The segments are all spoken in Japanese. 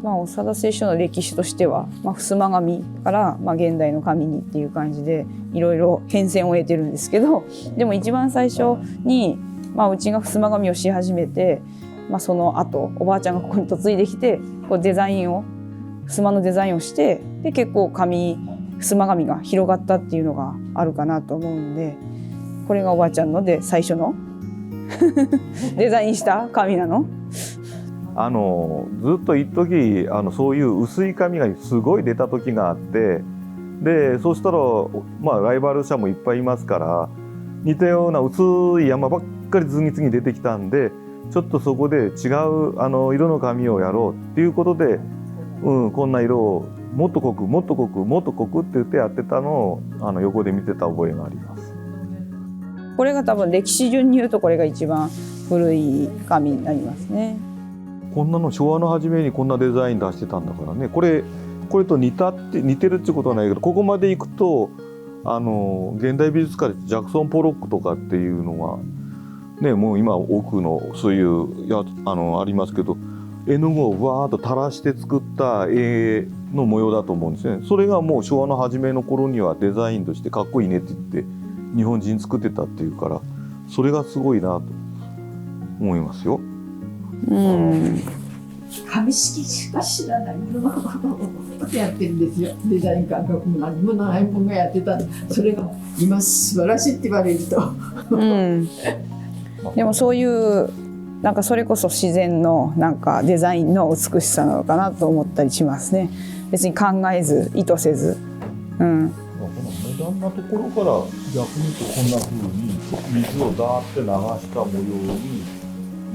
長田製糸の歴史としては、襖紙から、現代の紙にっていう感じでいろいろ変遷を得てるんですけど、でも一番最初に、うちが襖紙をし始めて、その後おばあちゃんがここに嫁いできて、こうデザインを襖のデザインをして、で結構襖紙が広がったっていうのがあるかなと思うんで、これがおばあちゃんので最初のデザインした紙なの。ずっと一時そういう薄い紙がすごい出た時があって、でそうしたら、ライバル社もいっぱいいますから、似たような薄い山ばっかり次々出てきたんで、ちょっとそこで違う色の紙をやろうっていうことで、こんな色をもっと濃くもっと濃くもっと濃くって言ってやってたのを横で見てた覚えがあります。これが多分歴史順に言うとこれが一番古い紙になりますね。こんなの昭和の初めにこんなデザイン出してたんだからね。これと似てるってことはないけど、ここまで行くと現代美術家でジャクソン・ポロックとかっていうのがね、もう今奥のそういうありますけど、絵の具をわーっと垂らして作った絵の模様だと思うんですね。それがもう昭和の初めの頃にはデザインとしてかっこいいねって言って日本人作ってたっていうから、それがすごいなと思いますよ。紙式しか知らないのをやってるんですよ。デザイン感覚も何もないものがやってた。それが今素晴らしいって言われるとでもそういうそれこそ自然のデザインの美しさなのかなと思ったりしますね。別に考えず意図せず、このモダンなところから逆に言うとこんな風に水をダーって流した模様に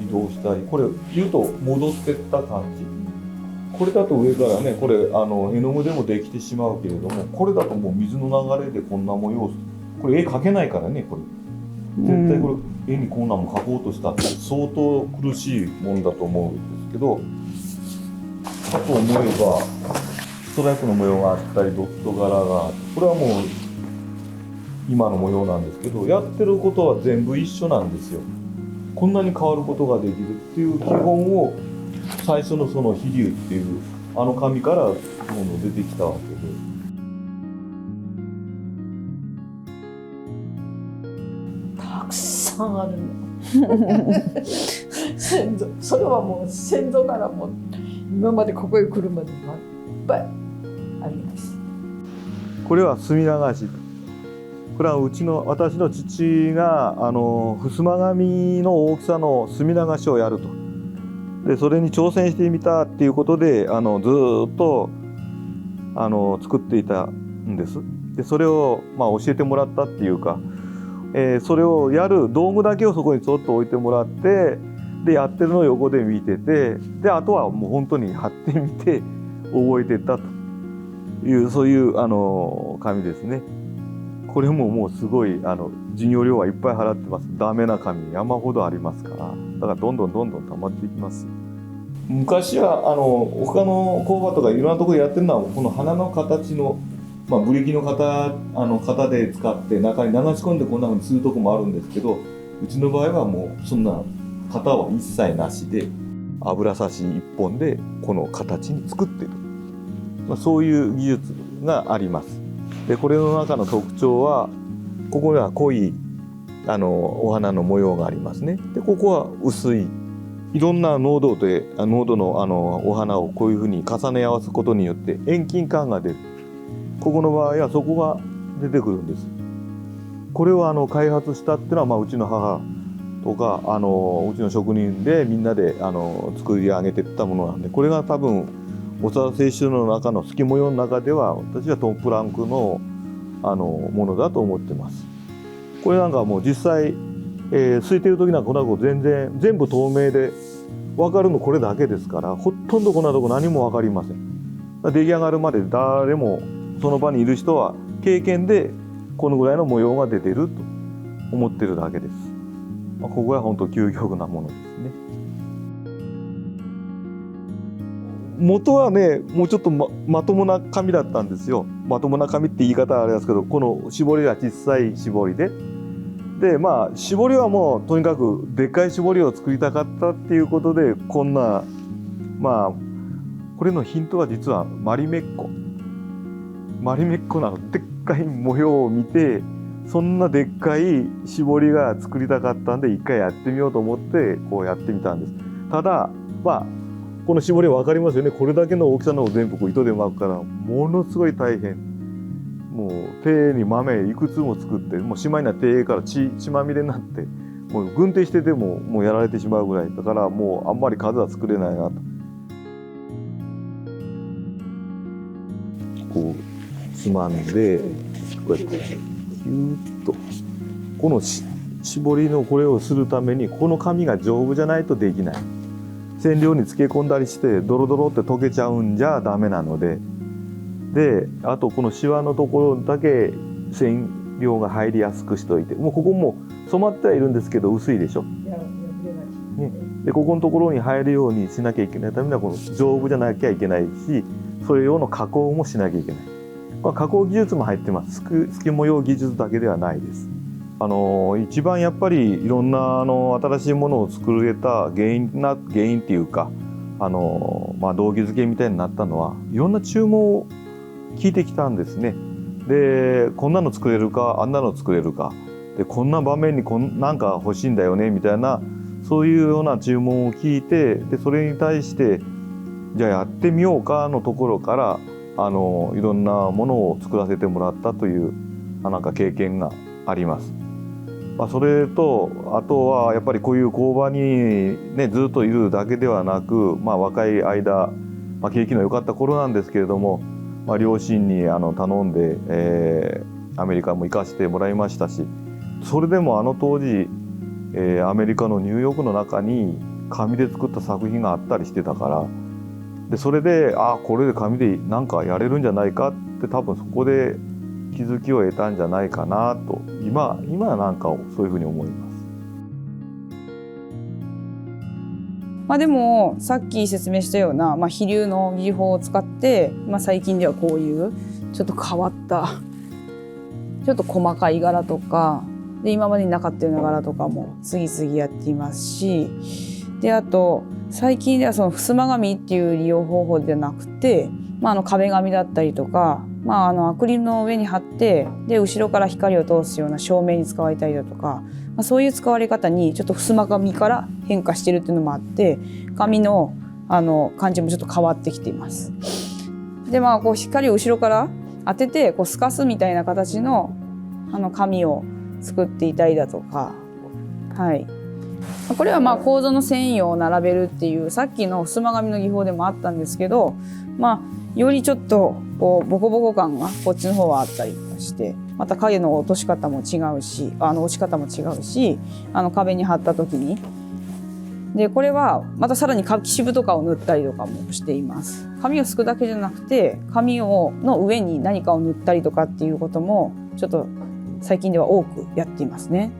移動したり、これ言うと戻ってった感じ。これだと上からね、これ絵の具でもできてしまうけれども、これだともう水の流れでこんな模様、これ絵描けないからね、これ絶対これ絵にこんなも描こうとしたって相当苦しいもんだと思うんですけど、かと思えばストライプの模様があったりドット柄があって、これはもう今の模様なんですけど、やってることは全部一緒なんですよ。こんなに変わることができるっていう基本を最初のその飛龍っていう紙からどんどん出てきたわけで。たくさんあるの先祖、それはもう先祖からも今までここへ来るまでいっぱいあります。これは墨流し。これは私の父が襖紙の大きさの墨流しをやると。でそれに挑戦してみたっていうことでずっと作っていたんです。でそれを教えてもらったっていうか、それをやる道具だけをそこにちょっと置いてもらって、でやってるのを横で見てて、であとはもう本当に貼ってみて覚えてったという、そういう紙ですね。これももうすごい授業料はいっぱい払ってます。ダメな紙山ほどありますから、だからどんどん溜まっていきます。昔は他の工場とかいろんなところでやってるのはこの花の形の、ブリキの型で使って中に流し込んでこんな風にするとこもあるんですけど、うちの場合はもうそんな型は一切なしで油差し一本でこの形に作っている、そういう技術があります。でこれの中の特徴は、ここには濃いお花の模様がありますね。でここは薄い、いろんな濃度のお花をこういうふうに重ね合わすことによって遠近感が出る。ここの場合はそこが出てくるんです。これを開発したっていうのは、うちの母とかうちの職人でみんなで作り上げていったものなんで、これが多分長田製糸の中の透き模様の中では私はトップランクのものだと思ってます。これなんかもう実際、空いてる時なんかこんなこと全部透明で分かるのこれだけですから、ほとんどこんなとこ何も分かりません。出来上がるまで誰もその場にいる人は経験でこのぐらいの模様が出てると思ってるだけです。ここは本当究極なものですね。元はね、もうちょっと まともな紙だったんですよ。まともな紙って言い方はあれですけど、この絞りが小さい絞りで、絞りはもうとにかくでっかい絞りを作りたかったっていうことで、こんなこれのヒントは実はマリメッコなの。でっかい模様を見て、そんなでっかい絞りが作りたかったんで、一回やってみようと思ってこうやってみたんです。ただこの絞り分かりますよね。これだけの大きさのを全部こう糸で巻くからものすごい大変。もう手に豆いくつも作って、もうしまいになって手から血まみれになって、もう軍手してでももうやられてしまうぐらいだから、もうあんまり数は作れないなと。こうつまんでこうやってギューッとこの絞りのこれをするために、この紙が丈夫じゃないとできない。染料に漬け込んだりしてドロドロって溶けちゃうんじゃダメなので、あとこのシワのところだけ染料が入りやすくしといて、もうここも染まってはいるんですけど薄いでしょ、ね、でここのところに入るようにしなきゃいけないためには、この丈夫じゃなきゃいけないし、それ用の加工もしなきゃいけない。加工技術も入ってます。透け模様技術だけではないです。一番やっぱりいろんな新しいものを作れた原因っていうか、動機づけみたいになったのは、いろんな注文を聞いてきたんですね。で、こんなの作れるか、あんなの作れるか、でこんな場面になんか欲しいんだよねみたいな、そういうような注文を聞いて、でそれに対してじゃあやってみようかのところから、いろんなものを作らせてもらったというなんか経験があります。それとあとはやっぱりこういう工場にねずっといるだけではなく、若い間、景気の良かった頃なんですけれども、両親に頼んで、アメリカも行かせてもらいましたし、それでも当時、アメリカのニューヨークの中に紙で作った作品があったりしてたから、でそれでこれで紙でなんかやれるんじゃないかって、多分そこで気づきを得たんじゃないかなと今なんかそういうふうに思います。でもさっき説明したような、飛龍の技法を使って、最近ではこういうちょっと変わったちょっと細かい柄とかで、今までになかったような柄とかも次々やっていますし、であと最近ではその襖紙っていう利用方法ではなくて、壁紙だったりとか、アクリルの上に貼って、で後ろから光を通すような照明に使われたりだとか、そういう使われ方にちょっと襖紙から変化してるっていうのもあって、紙の感じもちょっと変わってきています。でこう光を後ろから当ててこう透かすみたいな形の紙を作っていたりだとか、これは楮の繊維を並べるっていうさっきの襖紙の技法でもあったんですけど、よりちょっとこうボコボコ感がこっちの方はあったりして、また影の落とし方も違うし、落ち方も違うし、壁に貼った時に、でこれはまたさらに柿渋とかを塗ったりとかもしています。紙をすくだけじゃなくて、紙の上に何かを塗ったりとかっていうこともちょっと最近では多くやっていますね。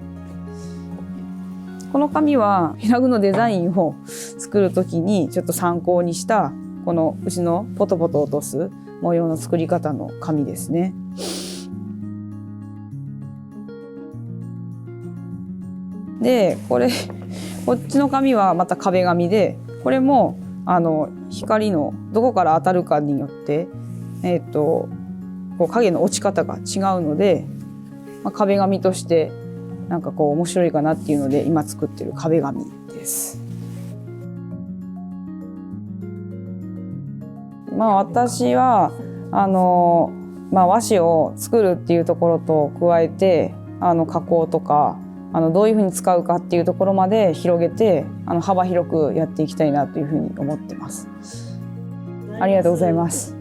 この紙は平具のデザインを作る時にちょっと参考にしたこのうちのポトポト落とす模様の作り方の紙ですね。でこっちの紙はまた壁紙で、これも光のどこから当たるかによってこう影の落ち方が違うので、壁紙としてなんかこう面白いかなっていうので今作ってる壁紙です。私は和紙を作るっていうところと加えて加工とかどういうふうに使うかっていうところまで広げて幅広くやっていきたいなというふうに思ってます。ありがとうございます。